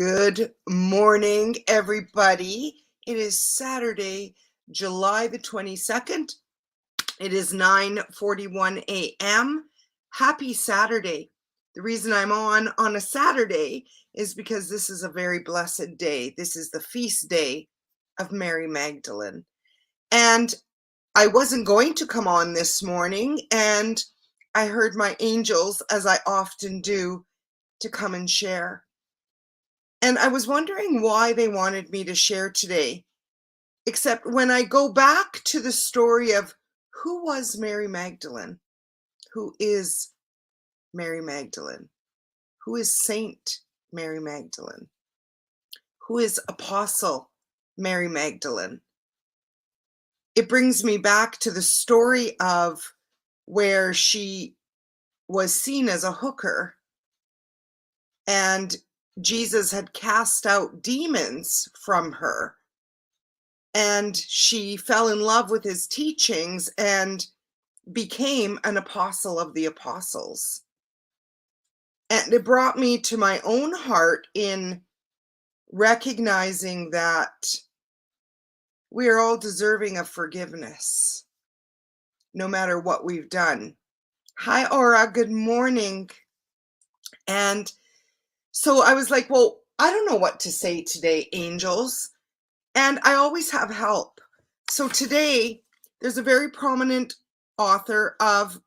Good morning, everybody. It is Saturday, July the 22nd. It is 9:41 a.m. Happy Saturday. The reason I'm on a Saturday is because this is a very blessed day. This is the feast day of Mary Magdalene. And I wasn't going to come on this morning, and I heard my angels, as I often do, to come and share. And I was wondering why they wanted me to share today, except when I go back to the story of who was Mary Magdalene, who is Mary Magdalene, who is Saint Mary Magdalene, who is Apostle Mary Magdalene. It brings me back to the story of where she was seen as a hooker, and Jesus had cast out demons from her, and she fell in love with his teachings and became an apostle of the apostles. And it brought me to my own heart in recognizing that we are all deserving of forgiveness, no matter what we've done. Hi, Aura. Good morning. And so I was like, well, I don't know what to say today, angels. And I always have help. So today, there's a very prominent author of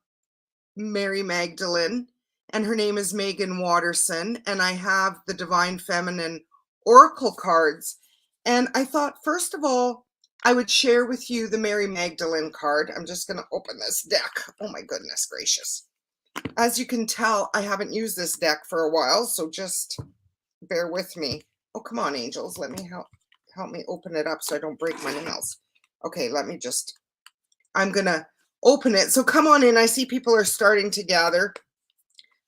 Mary Magdalene, and her name is Megan Watterson, and I have the Divine Feminine Oracle cards. And I thought, first of all, I would share with you the Mary Magdalene card. I'm just going to open this deck. Oh my goodness gracious. As you can tell, I haven't used this deck for a while, so just bear with me. Oh, come on, angels. Let me help me open it up so I don't break my nails. Okay, I'm going to open it. So come on in. I see people are starting to gather.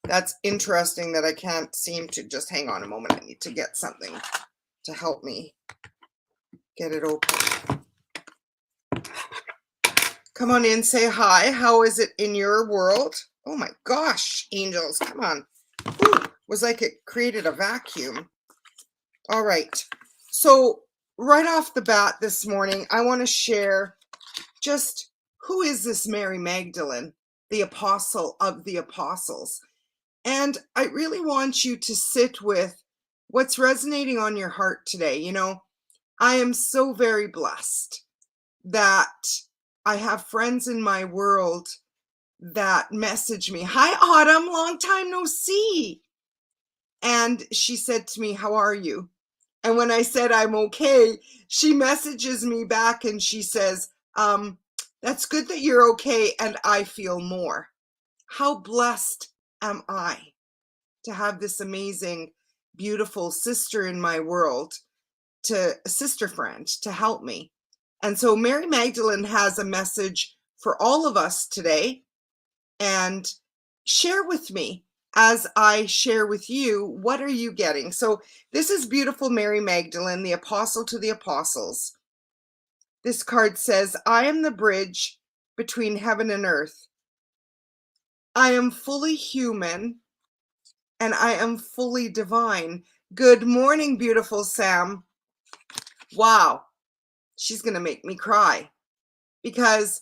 That's interesting that I can't seem to just hang on a moment. I need to get something to help me get it open. Come on in, say hi. How is it in your world? Oh my gosh, angels, come on. Ooh, it was like it created a vacuum. All right. So right off the bat this morning, I want to share just who is this Mary Magdalene, the apostle of the apostles. And I really want you to sit with what's resonating on your heart today. You know, I am so very blessed that I have friends in my world that message me. Hi, Autumn, long time no see. And she said to me, how are you? And when I said I'm okay, she messages me back and she says, that's good that you're okay, and I feel more. How blessed am I to have this amazing, beautiful sister in my world, a sister friend to help me. And so Mary Magdalene has a message for all of us today, and share with me as I share with you, what are you getting? So this is beautiful Mary Magdalene, the apostle to the apostles. This card says, I am the bridge between heaven and earth. I am fully human and I am fully divine. Good morning, beautiful Sam. Wow, she's going to make me cry because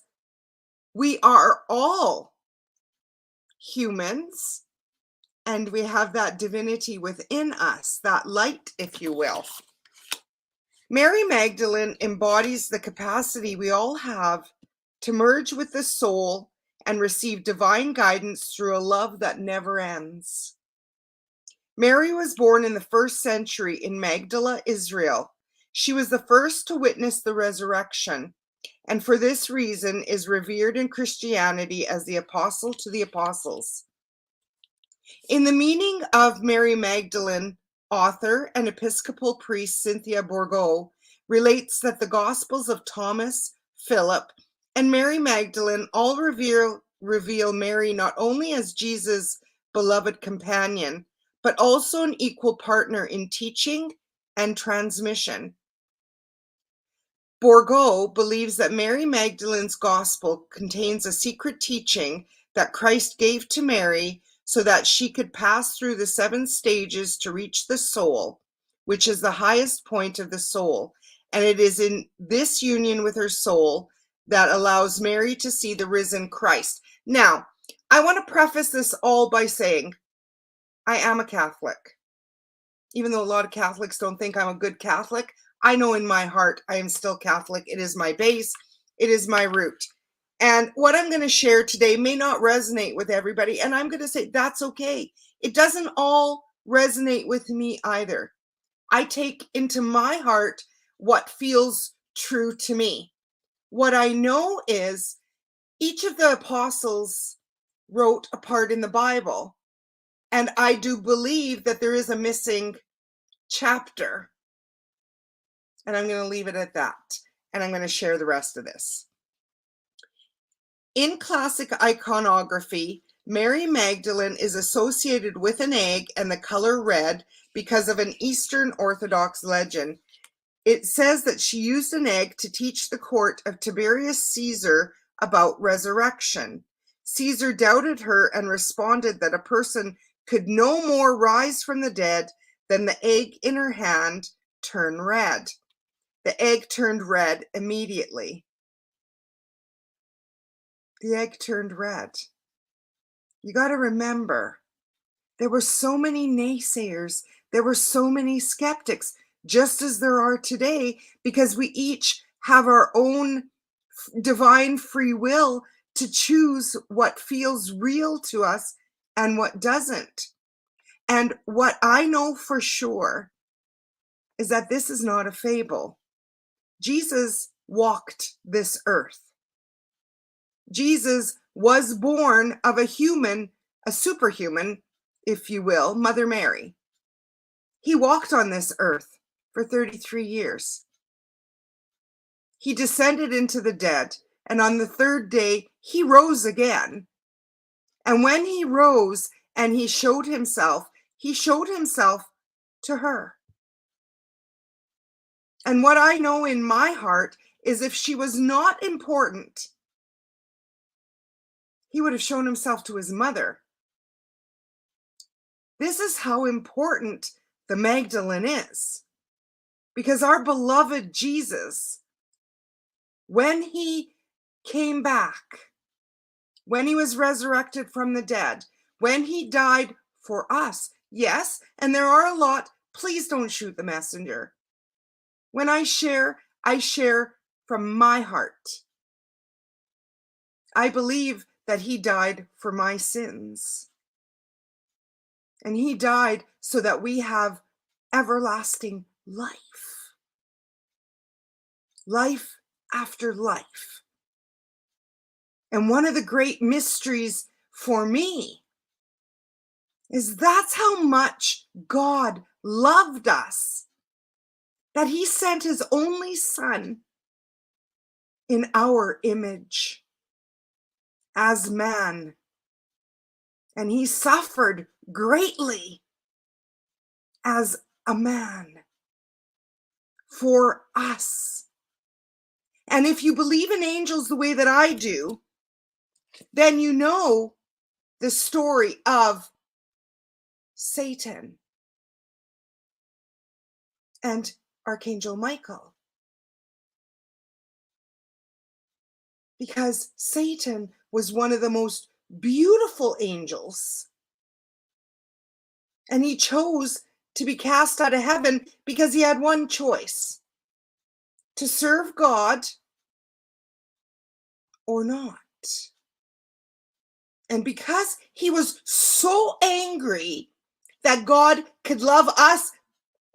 we are all humans and we have that divinity within us, that light, if you will. Mary Magdalene embodies the capacity we all have to merge with the soul and receive divine guidance through a love that never ends. Mary was born in the 1st century in Magdala, Israel. She was the first to witness the resurrection, and for this reason is revered in Christianity as the apostle to the apostles. In the meaning of Mary Magdalene, author and Episcopal priest Cynthia Bourgeau relates that the Gospels of Thomas, Philip, and Mary Magdalene all reveal Mary not only as Jesus' beloved companion, but also an equal partner in teaching and transmission. Bourgeau believes that Mary Magdalene's Gospel contains a secret teaching that Christ gave to Mary so that she could pass through the 7 stages to reach the soul, which is the highest point of the soul. And it is in this union with her soul that allows Mary to see the risen Christ. Now, I want to preface this all by saying I am a Catholic. Even though a lot of Catholics don't think I'm a good Catholic, I know in my heart I am still Catholic. It is my base, it is my root. And what I'm going to share today may not resonate with everybody, and I'm going to say that's okay. It doesn't all resonate with me either. I take into my heart what feels true to me. What I know is each of the apostles wrote a part in the Bible, and I do believe that there is a missing chapter. And I'm going to leave it at that. And I'm going to share the rest of this. In classic iconography, Mary Magdalene is associated with an egg and the color red because of an Eastern Orthodox legend. It says that she used an egg to teach the court of Tiberius Caesar about resurrection. Caesar doubted her and responded that a person could no more rise from the dead than the egg in her hand turn red. The egg turned red immediately. The egg turned red. You got to remember, there were so many naysayers. There were so many skeptics, just as there are today, because we each have our own divine free will to choose what feels real to us and what doesn't. And what I know for sure is that this is not a fable. Jesus walked this earth. Jesus was born of a human, a superhuman, if you will, Mother Mary. He walked on this earth for 33 years. He descended into the dead, and on the third day, he rose again. And when he rose and he showed himself to her. And what I know in my heart is if she was not important, he would have shown himself to his mother. This is how important the Magdalene is. Because our beloved Jesus, when he came back, when he was resurrected from the dead, when he died for us, yes, and there are a lot, please don't shoot the messenger. When I share from my heart. I believe that he died for my sins. And he died so that we have everlasting life. Life after life. And one of the great mysteries for me is that's how much God loved us, that he sent his only son in our image as man. And he suffered greatly as a man for us. And if you believe in angels the way that I do, then you know the story of Satan and Archangel Michael. Because Satan was one of the most beautiful angels. And he chose to be cast out of heaven because he had one choice: to serve God or not. And because he was so angry that God could love us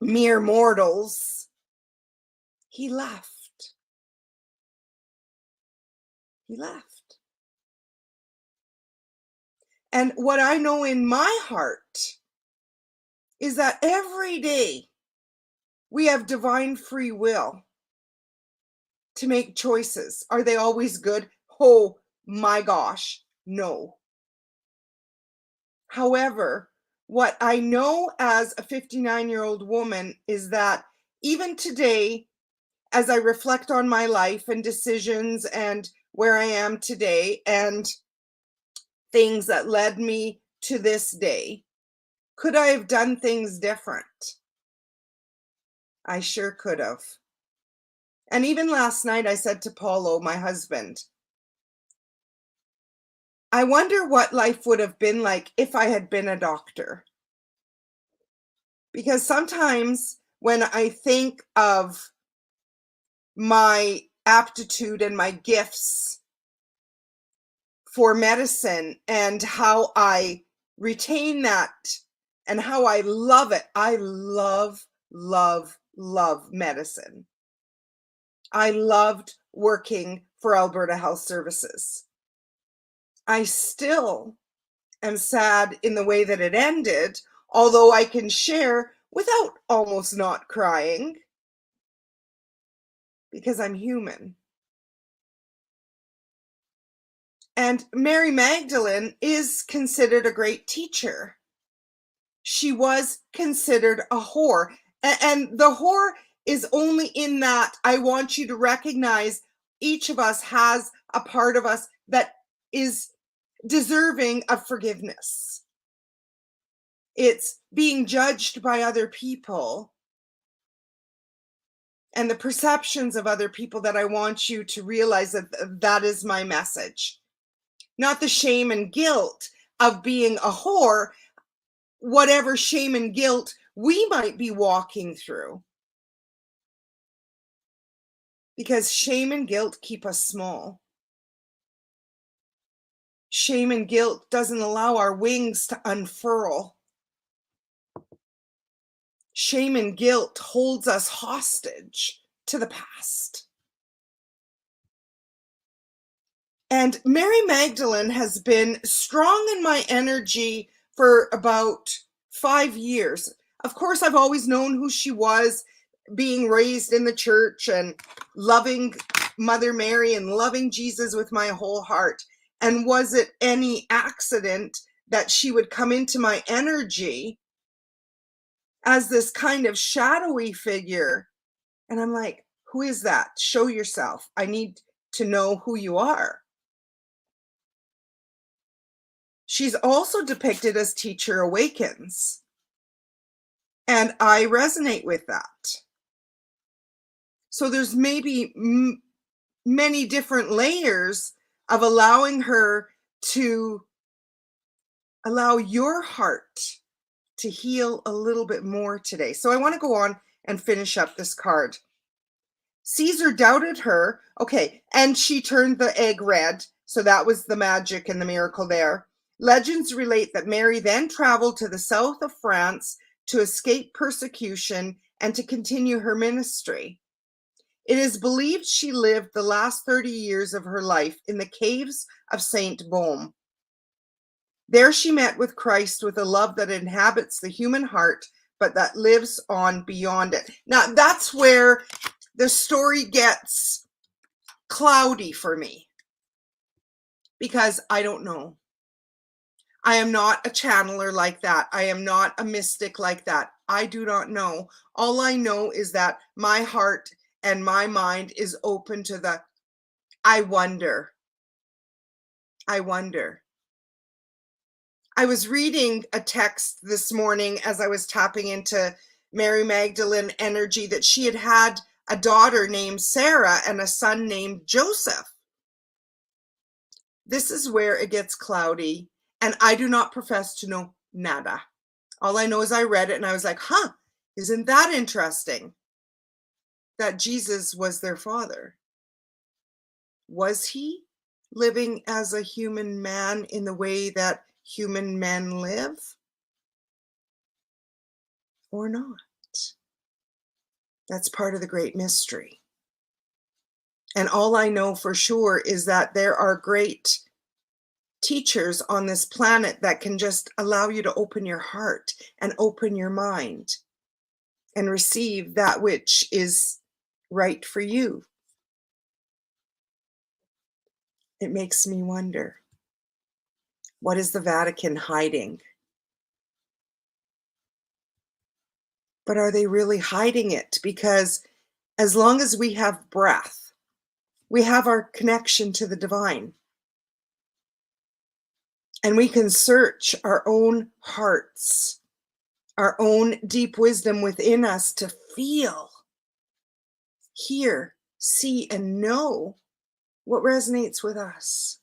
mere mortals, he left. He left. And what I know in my heart is that every day we have divine free will to make choices. Are they always good? Oh my gosh, no. However, what I know as a 59-year-old woman is that even today, as I reflect on my life and decisions and where I am today and things that led me to this day, could I have done things different? I sure could have. And even last night, I said to Paulo, my husband, I wonder what life would have been like if I had been a doctor. Because sometimes when I think of my aptitude and my gifts for medicine and how I retain that and how I love it, I love, love, love medicine. I loved working for Alberta Health Services. I still am sad in the way that it ended, although I can share without almost not crying because I'm human. And Mary Magdalene is considered a great teacher. She was considered a whore. And the whore is only in that I want you to recognize each of us has a part of us that is deserving of forgiveness. It's being judged by other people and the perceptions of other people that I want you to realize that that is my message. Not the shame and guilt of being a whore, whatever shame and guilt we might be walking through. Because shame and guilt keep us small. Shame and guilt doesn't allow our wings to unfurl. Shame and guilt holds us hostage to the past. And Mary Magdalene has been strong in my energy for about 5 years. Of course, I've always known who she was, being raised in the church and loving Mother Mary and loving Jesus with my whole heart. And was it any accident that she would come into my energy as this kind of shadowy figure? And I'm like, who is that? Show yourself. I need to know who you are. She's also depicted as Teacher Awakens. And I resonate with that. So there's maybe many different layers of allowing her to allow your heart to heal a little bit more today. So I want to go on and finish up this card. Caesar doubted her. Okay, and she turned the egg red. So that was the magic and the miracle there. Legends relate that Mary then traveled to the south of France to escape persecution and to continue her ministry. It is believed she lived the last 30 years of her life in the caves of Saint Baume. There she met with Christ with a love that inhabits the human heart, but that lives on beyond it. Now, that's where the story gets cloudy for me, because I don't know. I am not a channeler like that. I am not a mystic like that. I do not know. All I know is that my heart and my mind is open to the I wonder. I wonder. I was reading a text this morning as I was tapping into Mary Magdalene energy that she had had a daughter named Sarah and a son named Joseph. This is where it gets cloudy, and I do not profess to know nada. All I know is I read it and I was like, huh, isn't that interesting? That Jesus was their father. Was he living as a human man in the way that human men live? Or not? That's part of the great mystery. And all I know for sure is that there are great teachers on this planet that can just allow you to open your heart and open your mind and receive that which is right for you. It makes me wonder, what is the Vatican hiding? But are they really hiding it? Because as long as we have breath, we have our connection to the divine. And we can search our own hearts, our own deep wisdom within us to feel hear, see, and know what resonates with us.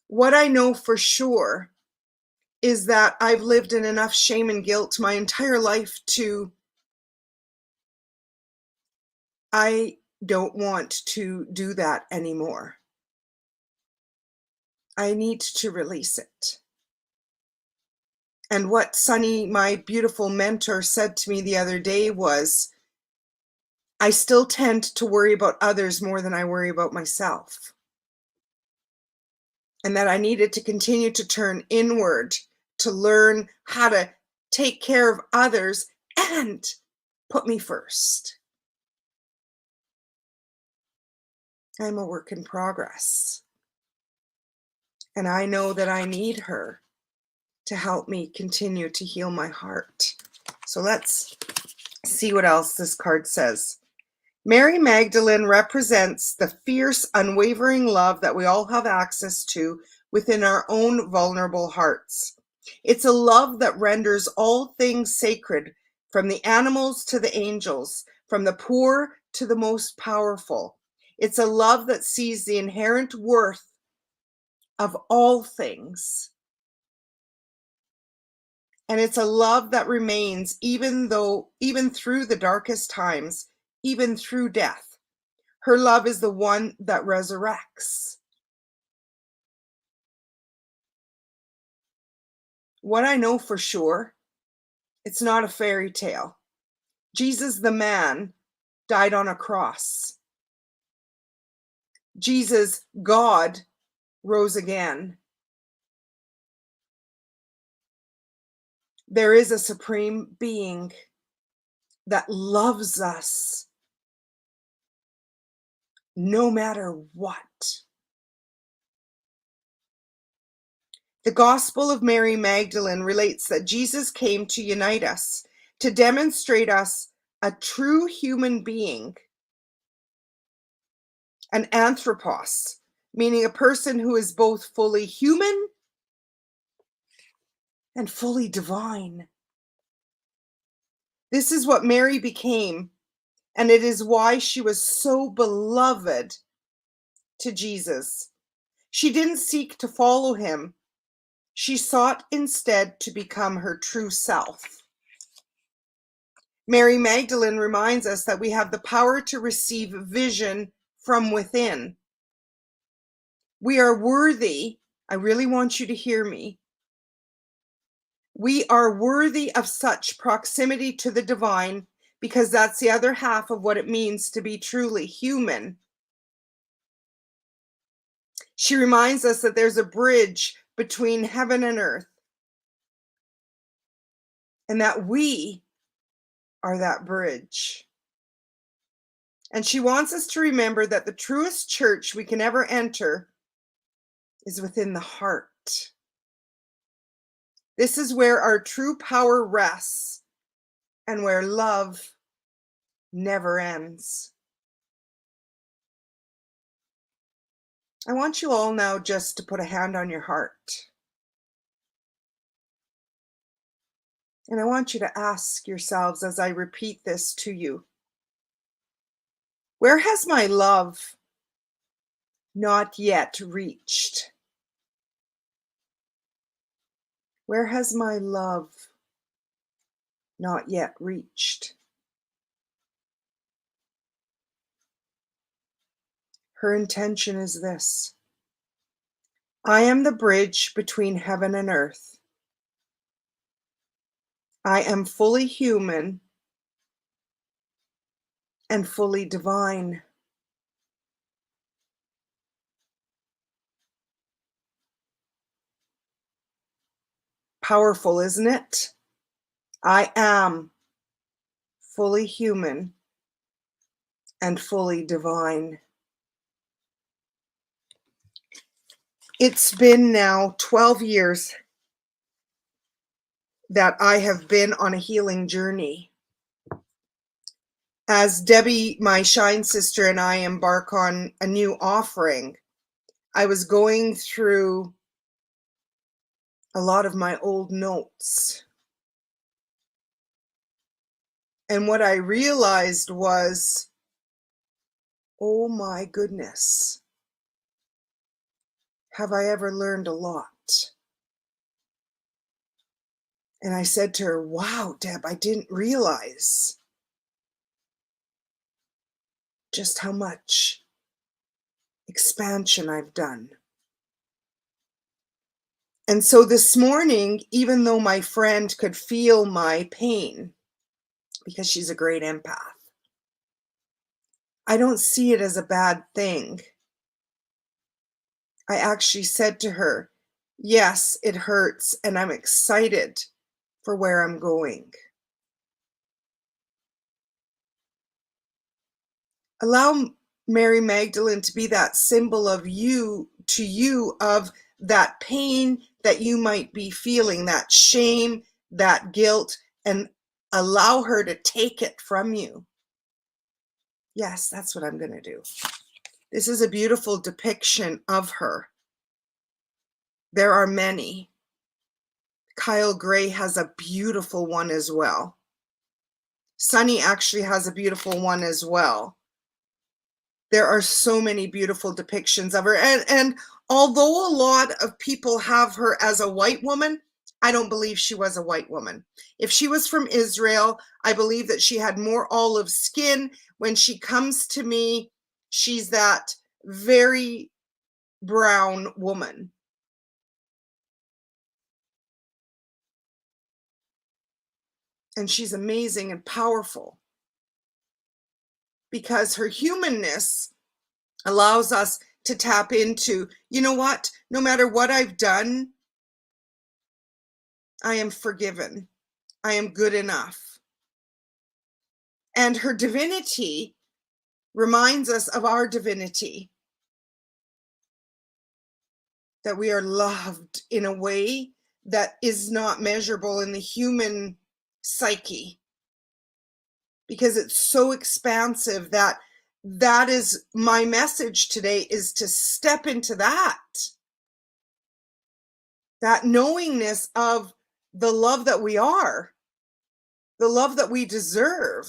What I know for sure is that I've lived in enough shame and guilt my entire life I don't want to do that anymore. I need to release it. And what Sunny, my beautiful mentor, said to me the other day was, I still tend to worry about others more than I worry about myself. And that I needed to continue to turn inward to learn how to take care of others and put me first. I'm a work in progress. And I know that I need her to help me continue to heal my heart. So let's see what else this card says. Mary Magdalene represents the fierce, unwavering love that we all have access to within our own vulnerable hearts. It's a love that renders all things sacred, from the animals to the angels, from the poor to the most powerful. It's a love that sees the inherent worth of all things. And it's a love that remains even through the darkest times, even through death. Her love is the one that resurrects. What I know for sure, it's not a fairy tale. Jesus, the man, died on a cross. Jesus, God, rose again. There is a supreme being that loves us no matter what. The Gospel of Mary Magdalene relates that Jesus came to unite us, to demonstrate us a true human being, an anthropos, meaning a person who is both fully human and fully divine. This is what Mary became, and it is why she was so beloved to Jesus. She didn't seek to follow him. She sought instead to become her true self. Mary Magdalene reminds us that we have the power to receive vision from within. We are worthy. I really want you to hear me. We are worthy of such proximity to the divine, because that's the other half of what it means to be truly human. She reminds us that there's a bridge between heaven and earth, and that we are that bridge. And she wants us to remember that the truest church we can ever enter is within the heart. This is where our true power rests and where love never ends. I want you all now just to put a hand on your heart. And I want you to ask yourselves as I repeat this to you, where has my love not yet reached? Where has my love not yet reached? Her intention is this: I am the bridge between heaven and earth. I am fully human and fully divine. Powerful, isn't it? I am fully human and fully divine. It's been now 12 years that I have been on a healing journey. As Debbie, my Shine sister, and I embark on a new offering, I was going through a lot of my old notes. And what I realized was, oh my goodness, have I ever learned a lot? And I said to her, wow, Deb, I didn't realize just how much expansion I've done. And so this morning, even though my friend could feel my pain because she's a great empath, I don't see it as a bad thing. I actually said to her, yes, it hurts, and I'm excited for where I'm going. Allow Mary Magdalene to be that symbol of you, to you, of that pain that you might be feeling, that shame, that guilt, and allow her to take it from you. Yes, that's what I'm going to do. This is a beautiful depiction of her. There are many. Kyle Gray has a beautiful one as well. Sunny actually has a beautiful one as well. There are so many beautiful depictions of her. And although a lot of people have her as a white woman, I don't believe she was a white woman. If she was from Israel, I believe that she had more olive skin. When she comes to me, she's that very brown woman. And she's amazing and powerful because her humanness allows us to tap into, you know what? No matter what I've done, I am forgiven. I am good enough. And her divinity reminds us of our divinity, that we are loved in a way that is not measurable in the human psyche, because it's so expansive. That is my message today, is to step into that knowingness of the love that we are, the love that we deserve.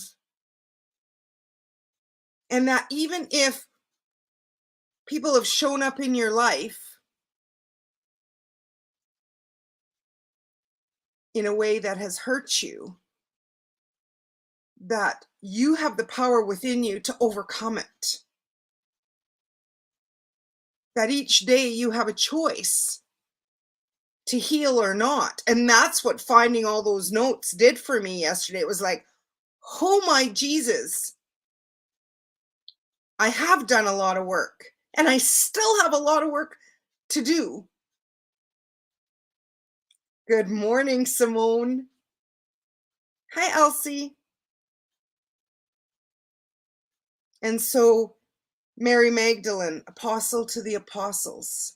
And that even if people have shown up in your life in a way that has hurt you, that you have the power within you to overcome it. That each day you have a choice to heal or not. And that's what finding all those notes did for me yesterday. It was like, oh my Jesus, I have done a lot of work and I still have a lot of work to do. Good morning, Simone. Hi, Elsie. And so, Mary Magdalene, apostle to the apostles,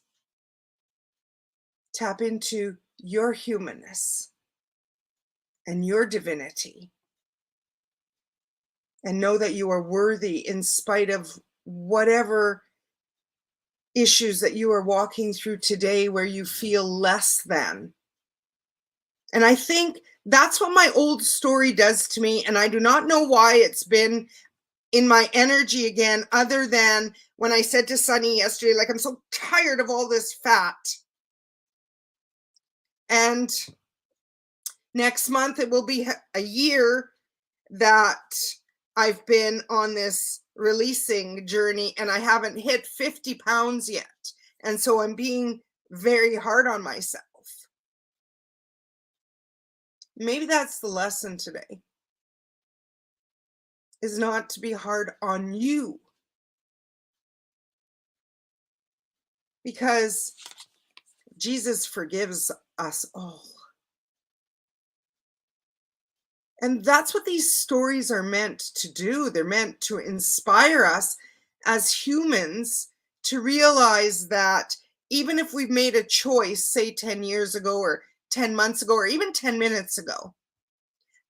tap into your humanness and your divinity, and know that you are worthy in spite of whatever issues that you are walking through today where you feel less than. And I think that's what my old story does to me. And I do not know why it's been in my energy again, other than when I said to Sunny yesterday, like, I'm so tired of all this fat. And next month, it will be a year that I've been on this releasing journey, and I haven't hit 50 pounds yet. And so I'm being very hard on myself. Maybe that's the lesson today, is not to be hard on you, because Jesus forgives us all. And that's what these stories are meant to do. They're meant to inspire us as humans to realize that even if we've made a choice, say 10 years ago or 10 months ago or even 10 minutes ago,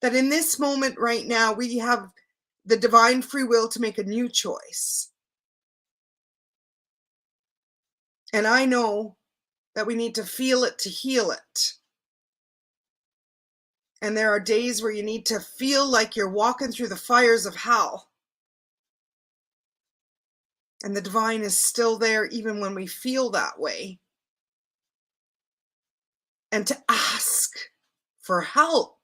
that in this moment right now, we have the divine free will to make a new choice. And I know that we need to feel it to heal it. And there are days where you need to feel like you're walking through the fires of hell. And the divine is still there even when we feel that way. And to ask for help.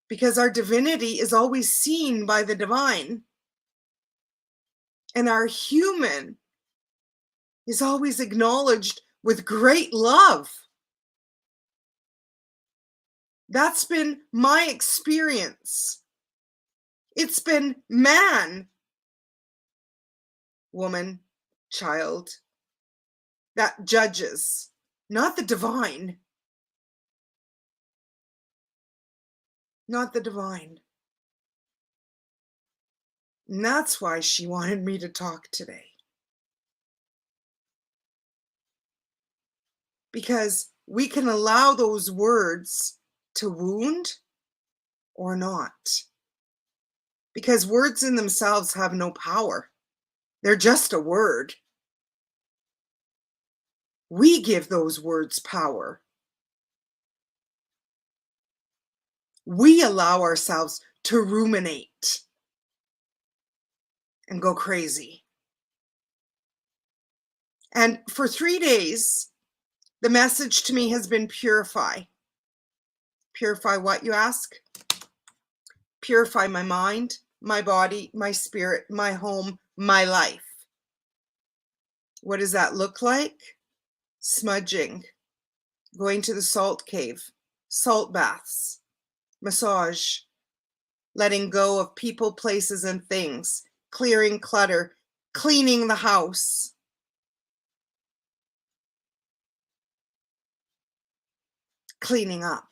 Because our divinity is always seen by the divine. And our human is always acknowledged with great love. That's been my experience. It's been man, woman, child that judges, not the divine. Not the divine. And that's why she wanted me to talk today. Because we can allow those words to wound or not. Because words in themselves have no power. They're just a word. We give those words power. We allow ourselves to ruminate and go crazy. And for 3 days, the message to me has been purify. Purify what, you ask? Purify my mind, my body, my spirit, my home, my life. What does that look like? Smudging, going to the salt cave, salt baths, massage, letting go of people, places, and things, clearing clutter, cleaning the house. Cleaning up.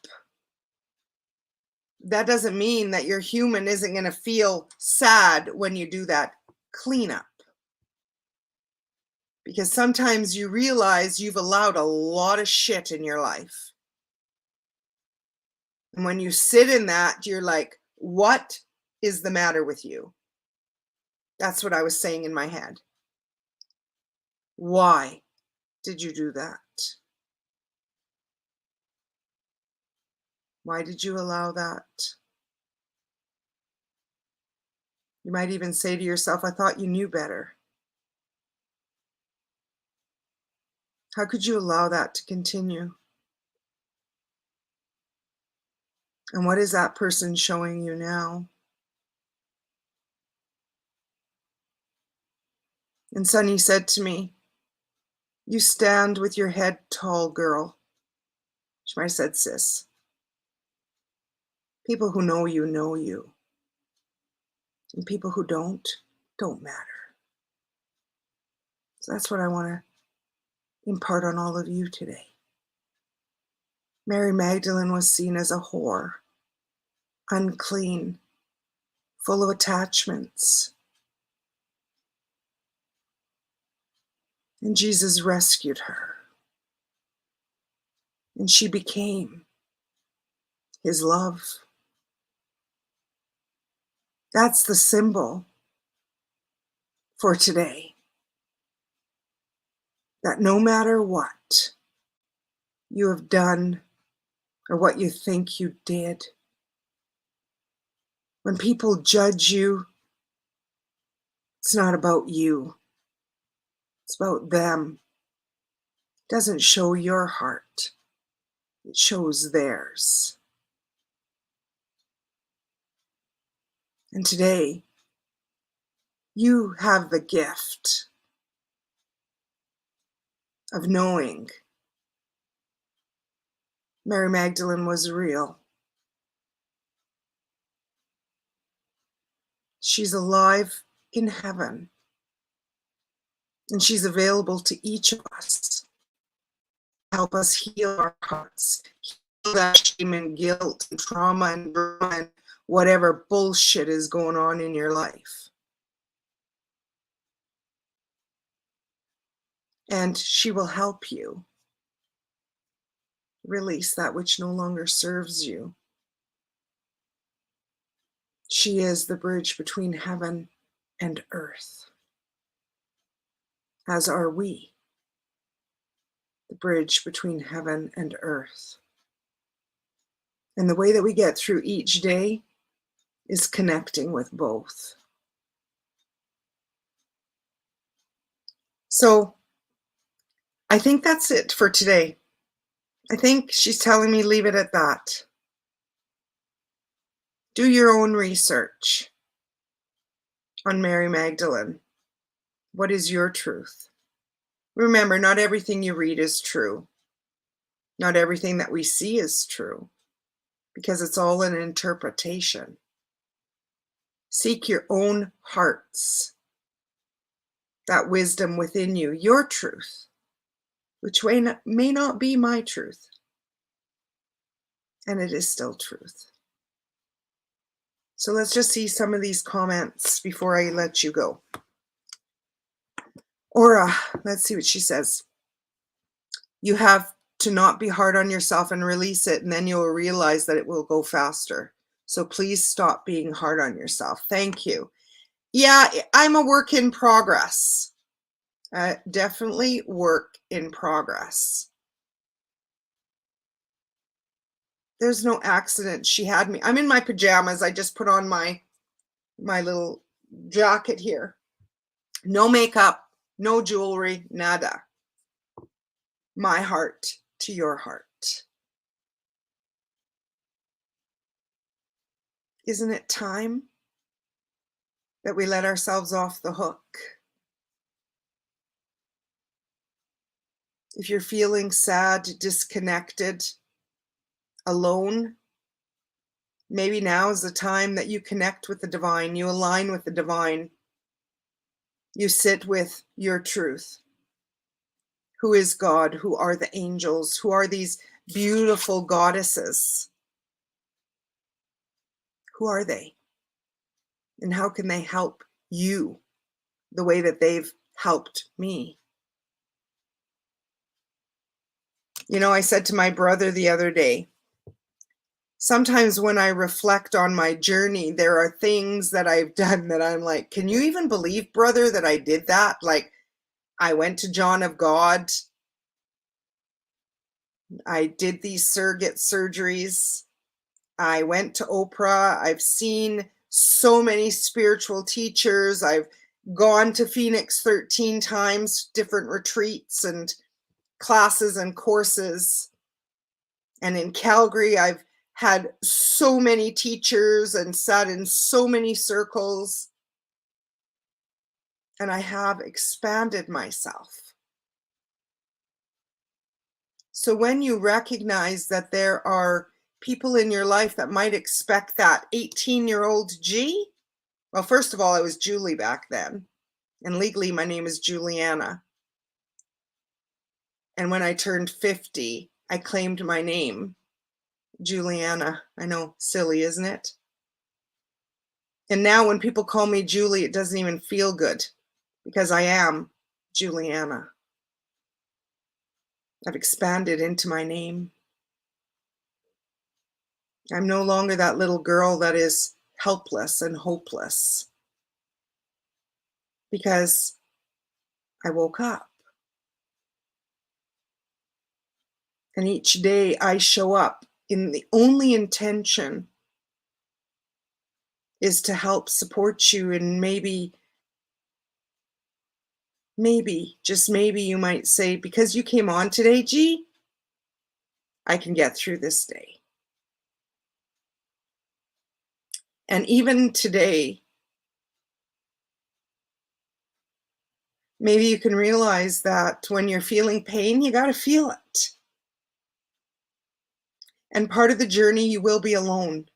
That doesn't mean that your human isn't going to feel sad when you do that cleanup. Because sometimes you realize you've allowed a lot of shit in your life. And when you sit in that, you're like, what is the matter with you? That's what I was saying in my head. Why did you do that? Why did you allow that? You might even say to yourself, I thought you knew better. How could you allow that to continue? And what is that person showing you now? And Sunny said to me, you stand with your head tall, girl. She might have said, sis. People who know you know you. And people who don't matter. So that's what I want to impart on all of you today. Mary Magdalene was seen as a whore, unclean, full of attachments. And Jesus rescued her. And she became his love. That's the symbol for today. That no matter what you have done or what you think you did, when people judge you, it's not about you. It's about them. It doesn't show your heart. It shows theirs. And today, you have the gift of knowing Mary Magdalene was real. She's alive in heaven. And she's available to each of us. Help us heal our hearts, heal that shame and guilt and trauma and drama and whatever bullshit is going on in your life. And she will help you release that which no longer serves you. She is the bridge between heaven and earth, as are we, the bridge between heaven and earth. And the way that we get through each day is connecting with both. So I think that's it for today. I think she's telling me leave it at that. Do your own research on Mary Magdalene. What is your truth? Remember, not everything you read is true. Not everything that we see is true, because it's all an interpretation. Seek your own hearts, that wisdom within you, your truth, which may not be my truth, and it is still truth. So let's just see some of these comments before I let you go. Aura, let's see what she says. You have to not be hard on yourself and release it, and then you'll realize that it will go faster. So please stop being hard on yourself. Thank you. Yeah, I'm a work in progress. Definitely work in progress. There's no accident. She had me. I'm in my pajamas. I just put on my little jacket here. No makeup, no jewelry, nada. My heart to your heart. Isn't it time that we let ourselves off the hook? If you're feeling sad, disconnected, alone, maybe now is the time that you connect with the divine, you align with the divine, you sit with your truth. Who is God? Who are the angels? Who are these beautiful goddesses? Who are they? And how can they help you the way that they've helped me? You know, I said to my brother the other day, sometimes when I reflect on my journey, there are things that I've done that I'm like, can you even believe, brother, that I did that? Like, I went to John of God. I did these surrogate surgeries. I went to Oprah. I've seen so many spiritual teachers. I've gone to Phoenix 13 times, different retreats and classes and courses. And in Calgary, I've had so many teachers and sat in so many circles. And I have expanded myself. So when you recognize that there are people in your life that might expect that 18-year-old G, well, first of all, I was Julie back then. And legally, my name is Juliana. And when I turned 50, I claimed my name, Juliana. I know, silly, isn't it? And now when people call me Julie, it doesn't even feel good because I am Juliana. I've expanded into my name. I'm no longer that little girl that is helpless and hopeless because I woke up. And each day I show up in the only intention is to help support you, and maybe, just maybe you might say, because you came on today, G, I can get through this day. And even today, maybe you can realize that when you're feeling pain, you got to feel it. And part of the journey, you will be alone,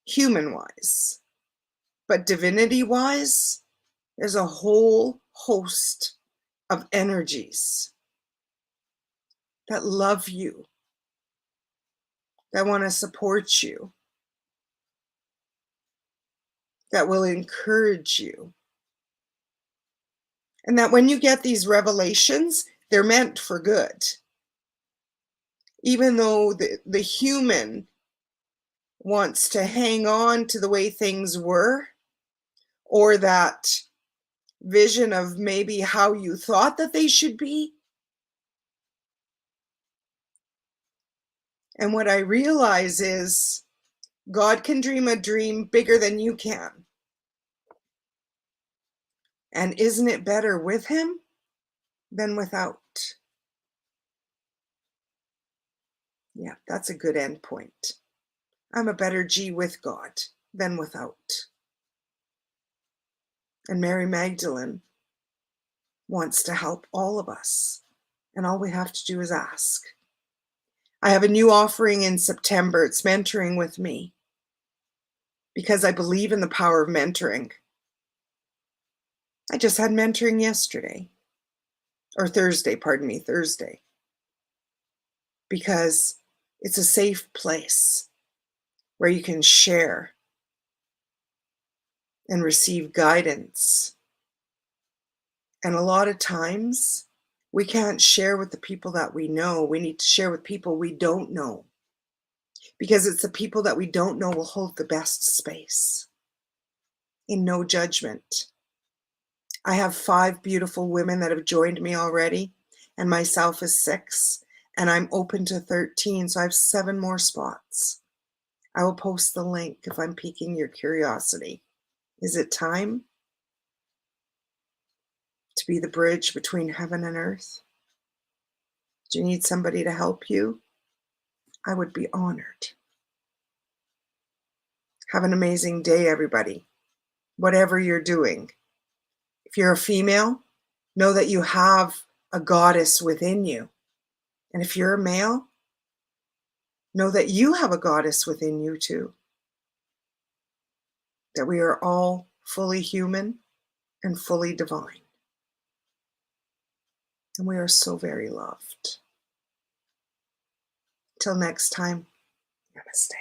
human-wise. But divinity-wise, there's a whole host of energies that love you, that want to support you, that will encourage you. And that when you get these revelations, they're meant for good. Even though the human wants to hang on to the way things were, or that vision of maybe how you thought that they should be, And what I realize is God can dream a dream bigger than you can. And isn't it better with him than without? Yeah, that's a good end point. I'm a better G with God than without. And Mary Magdalene wants to help all of us. And all we have to do is ask. I have a new offering in September. It's mentoring with me because I believe in the power of mentoring. I just had mentoring yesterday, or Thursday, pardon me, Thursday, because it's a safe place where you can share and receive guidance. And a lot of times we can't share with the people that we know. We need to share with people we don't know, because it's the people that we don't know will hold the best space in no judgment. I have 5 beautiful women that have joined me already, and myself is 6, and I'm open to 13, so I have 7 more spots. I will post the link if I'm piquing your curiosity. Is it time to be the bridge between heaven and earth? Do you need somebody to help you? I would be honored. Have an amazing day, everybody, whatever you're doing. If you're a female, know that you have a goddess within you. And if you're a male, know that you have a goddess within you too. That we are all fully human and fully divine. And we are so very loved. Till next time, namaste.